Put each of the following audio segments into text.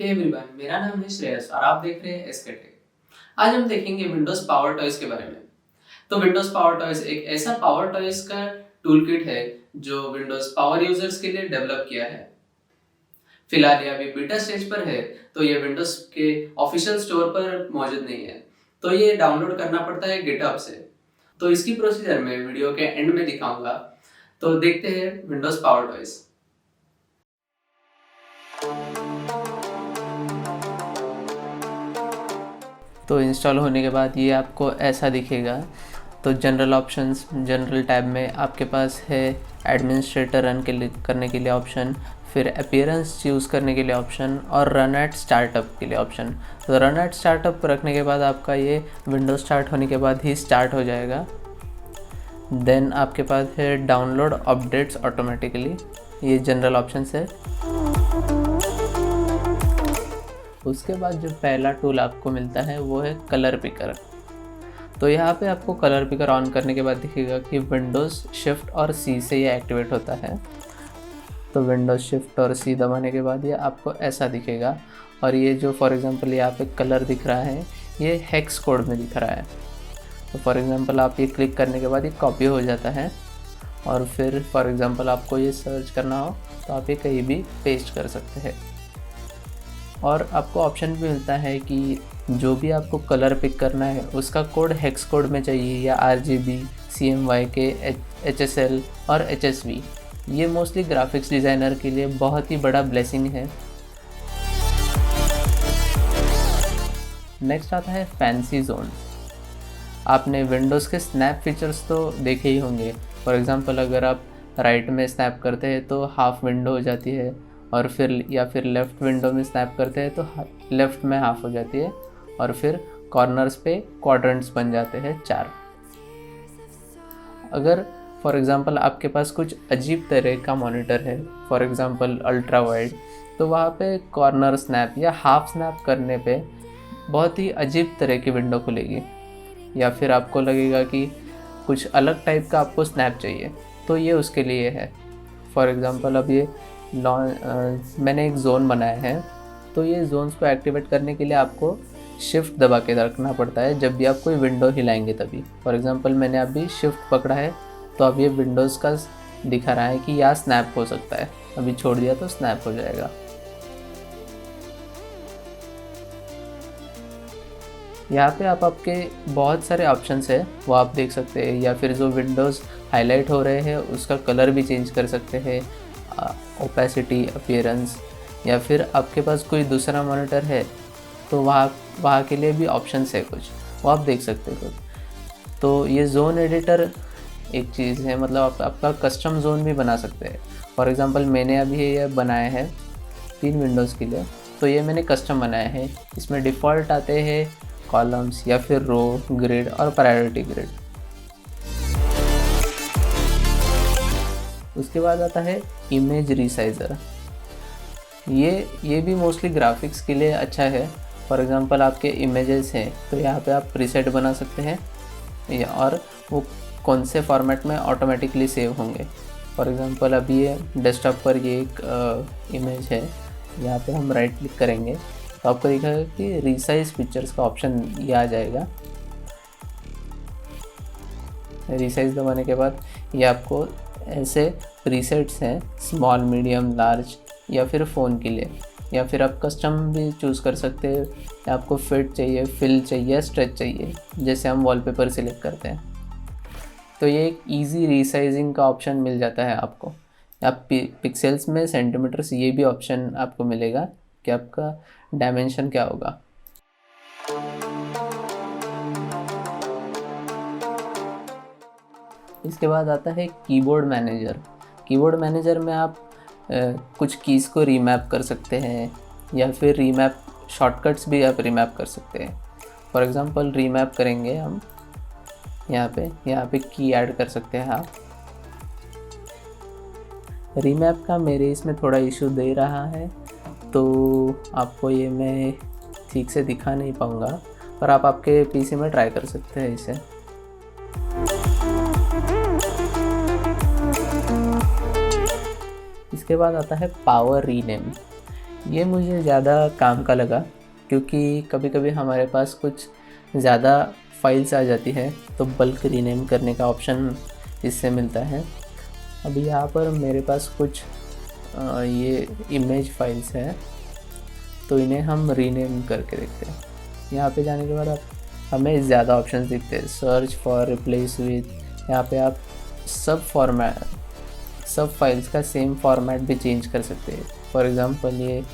Hey everyone, मेरा नाम है श्रेयस और आप देख रहे हैं एसके टेक। आज हम देखेंगे विंडोज पावर टॉयज के बारे में। तो विंडोज पावर टॉयज एक ऐसा पावर टॉयज का टूलकिट है जो विंडोज पावर यूजर्स के लिए डेवलप किया है। फिलहाल ये अभी बीटा स्टेज पर है, तो ये विंडोज के ऑफिशियल स्टोर पर मौजूद नहीं है, तो ये डाउनलोड करना पड़ता है गिटहब से। तो इसकी प्रोसीजर मैं वीडियो के एंड में दिखाऊंगा। तो देखते हैं विंडोज पावर टॉयज। तो इंस्टॉल होने के बाद ये आपको ऐसा दिखेगा। तो जनरल ऑप्शंस, जनरल टैब में आपके पास है एडमिनिस्ट्रेटर रन करने के लिए ऑप्शन, फिर अपीयरेंस चूज़ करने के लिए ऑप्शन और रन एट स्टार्टअप के लिए ऑप्शन। तो रन एट स्टार्टअप रखने के बाद आपका ये विंडोज स्टार्ट होने के बाद ही स्टार्ट हो जाएगा। देन आपके पास है डाउनलोड अपडेट्स ऑटोमेटिकली, ये जनरल ऑप्शन है। उसके बाद जो पहला टूल आपको मिलता है वो है कलर पिकर। तो यहाँ पे आपको कलर पिकर ऑन करने के बाद दिखेगा कि विंडोज़ शिफ्ट और सी से ये एक्टिवेट होता है। तो विंडोज़ शिफ्ट और सी दबाने के बाद ये आपको ऐसा दिखेगा। और ये जो फॉर एग्ज़ाम्पल यहाँ पे कलर दिख रहा है ये हेक्स कोड में दिख रहा है। तो फॉर एग्ज़ाम्पल आप ये क्लिक करने के बाद ये कॉपी हो जाता है। और फिर फॉर एग्ज़ाम्पल आपको ये सर्च करना हो तो आप ये कहीं भी पेस्ट कर सकते हैं। और आपको ऑप्शन भी मिलता है कि जो भी आपको कलर पिक करना है उसका कोड हेक्स कोड में चाहिए या RGB, CMYK, HSL और HSV। ये मोस्टली ग्राफिक्स डिज़ाइनर के लिए बहुत ही बड़ा ब्लेसिंग है। नेक्स्ट आता है फैंसी जोन। आपने विंडोज़ के स्नैप फीचर्स तो देखे ही होंगे। फॉर एग्ज़ाम्पल अगर आप राइट में स्नैप करते हैं तो हाफ विंडो हो जाती है, और फिर लेफ़्ट विंडो में स्नैप करते हैं तो लेफ़्ट में हाफ हो जाती है, और फिर कॉर्नर्स पे क्वाड्रेंट्स बन जाते हैं 4। अगर फॉर एग्ज़ाम्पल आपके पास कुछ अजीब तरह का मॉनिटर है, फॉर एग्ज़ाम्पल अल्ट्रा वाइड, तो वहाँ पे कॉर्नर स्नैप या हाफ स्नैप करने पे बहुत ही अजीब तरह की विंडो खुलेगी। या फिर आपको लगेगा कि कुछ अलग टाइप का आपको स्नैप चाहिए, तो ये उसके लिए है। फॉर एग्ज़ाम्पल अब ये मैंने एक ज़ोन बनाया है, तो ये जोन्स को एक्टिवेट करने के लिए आपको शिफ्ट दबा के रखना पड़ता है जब भी आप कोई विंडो हिलाएंगे तभी। फॉर एग्ज़ाम्पल मैंने अभी शिफ्ट पकड़ा है तो अब ये विंडोज़ का दिखा रहा है कि यहाँ स्नैप हो सकता है, अभी छोड़ दिया तो स्नैप हो जाएगा। यहाँ पे आपके बहुत सारे ऑप्शंस है वो आप देख सकते हैं, या फिर जो विंडोज़ हाईलाइट हो रहे हैं उसका कलर भी चेंज कर सकते हैं, ओपेसिटी, अपीयरेंस, या फिर आपके पास कोई दूसरा मॉनिटर है तो वहाँ के लिए भी ऑप्शंस है कुछ, वो आप देख सकते हो कुछ। तो ये जोन एडिटर एक चीज़ है, मतलब आप आपका कस्टम जोन भी बना सकते हैं। फॉर एग्ज़ाम्पल मैंने अभी ये बनाया है 3 विंडोज़ के लिए, तो ये मैंने कस्टम बनाया है। इसमें डिफ़ॉल्ट आते हैं कॉलम्स या फिर रो, ग्रिड और प्रायोरिटी ग्रिड। उसके बाद आता है इमेज रीसाइज़र। ये भी मोस्टली ग्राफिक्स के लिए अच्छा है। फॉर एग्ज़ाम्पल आपके इमेजेस हैं तो यहाँ पे आप प्रीसेट बना सकते हैं और वो कौन से फॉर्मेट में ऑटोमेटिकली सेव होंगे। फॉर एग्ज़ाम्पल अभी ये डेस्कटॉप पर ये एक इमेज है, यहाँ पे हम राइट क्लिक करेंगे तो आपको दिखेगा कि रीसाइज पिक्चर्स का ऑप्शन ये आ जाएगा। रीसाइज दबाने के बाद ये आपको ऐसे प्रीसेट्स हैं स्मॉल, मीडियम, लार्ज या फिर फ़ोन के लिए, या फिर आप कस्टम भी चूज़ कर सकते हैं। आपको फिट चाहिए, फिल चाहिए, स्ट्रेच चाहिए, जैसे हम वॉलपेपर सिलेक्ट करते हैं। तो ये एक इजी रीसाइजिंग का ऑप्शन मिल जाता है आपको। आप पिक्सेल्स में सेंटीमीटर्स ये भी ऑप्शन आपको मिलेगा कि आपका डायमेंशन क्या होगा। इसके बाद आता है कीबोर्ड मैनेजर। कीबोर्ड मैनेजर में आप कुछ कीज़ को रीमैप कर सकते हैं, या फिर रीमैप शॉर्टकट्स भी आप रीमैप कर सकते हैं। फॉर एग्ज़ाम्पल रीमैप करेंगे हम, यहाँ पे की ऐड कर सकते हैं आप। रीमैप का मेरे इसमें थोड़ा इशू दे रहा है तो आपको ये मैं ठीक से दिखा नहीं पाऊँगा, पर आप आपके पीसी में ट्राई कर सकते हैं इसे। इसके बाद आता है पावर रीनेम। ये मुझे ज़्यादा काम का लगा, क्योंकि कभी कभी हमारे पास कुछ ज़्यादा फाइल्स आ जाती है तो बल्क रीनेम करने का ऑप्शन इससे मिलता है। अभी यहाँ पर मेरे पास कुछ ये इमेज फाइल्स हैं, तो इन्हें हम रीनेम करके देखते हैं। यहाँ पे जाने के बाद आप हमें ज़्यादा ऑप्शंस दिखते हैं, सर्च फॉर, रिप्लेस विद। यहाँ पे आप सब फाइल्स का सेम फॉर्मेट भी चेंज कर सकते हैं। फॉर एग्ज़ाम्पल ये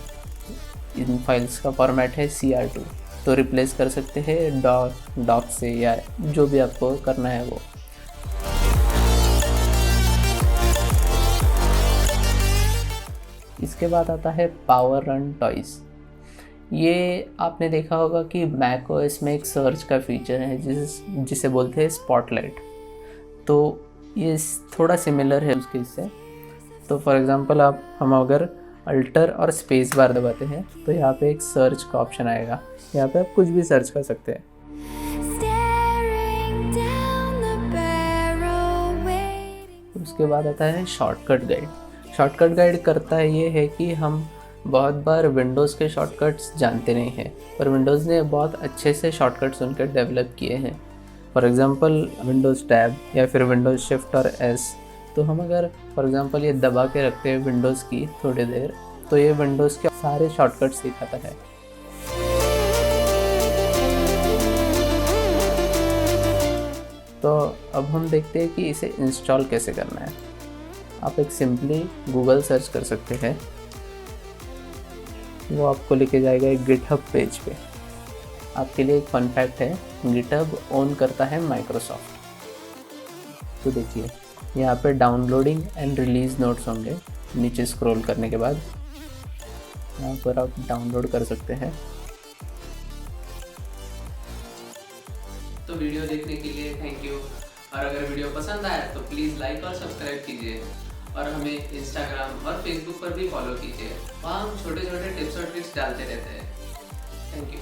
इन फाइल्स का फॉर्मेट है CR2, तो रिप्लेस कर सकते हैं डॉक से, या जो भी आपको करना है वो। इसके बाद आता है पावर रन टॉयज़। ये आपने देखा होगा कि मैक OS में एक सर्च का फीचर है जिसे बोलते हैं स्पॉटलाइट। तो ये थोड़ा सिमिलर है उसके इससे। तो फॉर एग्ज़ाम्पल हम अगर अल्टर और स्पेस बार दबाते हैं तो यहाँ पे एक सर्च का ऑप्शन आएगा। यहाँ पे आप कुछ भी सर्च कर सकते हैं। उसके बाद आता है शॉर्टकट गाइड। शॉर्टकट गाइड करता है ये है कि हम बहुत बार विंडोज़ के शॉर्टकट्स जानते नहीं हैं, पर विंडोज़ ने बहुत अच्छे से शॉर्टकट्स उनके डेवलप किए हैं। फॉर एग्ज़ाम्पल विंडोज़ टैब या फिर विंडोज़ शिफ्ट और S, तो हम अगर फॉर एग्ज़ाम्पल ये दबा के रखते हैं विंडोज़ की थोड़ी देर, तो ये विंडोज़ के सारे शॉर्टकट्स दिखाता है। तो अब हम देखते हैं कि इसे इंस्टॉल कैसे करना है। आप एक सिंपली गूगल सर्च कर सकते हैं, वो आपको लेके जाएगा एक गिटहब पेज पे। आपके लिए एक फन फैक्ट है, गिटहब ओन करता है माइक्रोसॉफ्ट। तो देखिए यहाँ पे डाउनलोडिंग एंड रिलीज नोट्स होंगे, नीचे स्क्रॉल करने के बाद यहाँ पर आप डाउनलोड कर सकते हैं। तो वीडियो देखने के लिए थैंक यू, और अगर वीडियो पसंद आया तो प्लीज़ लाइक और सब्सक्राइब कीजिए, और हमें इंस्टाग्राम और फेसबुक पर भी फॉलो कीजिए। वहाँ हम छोटे छोटे टिप्स और ट्रिक्स डालते रहते हैं। Thank you.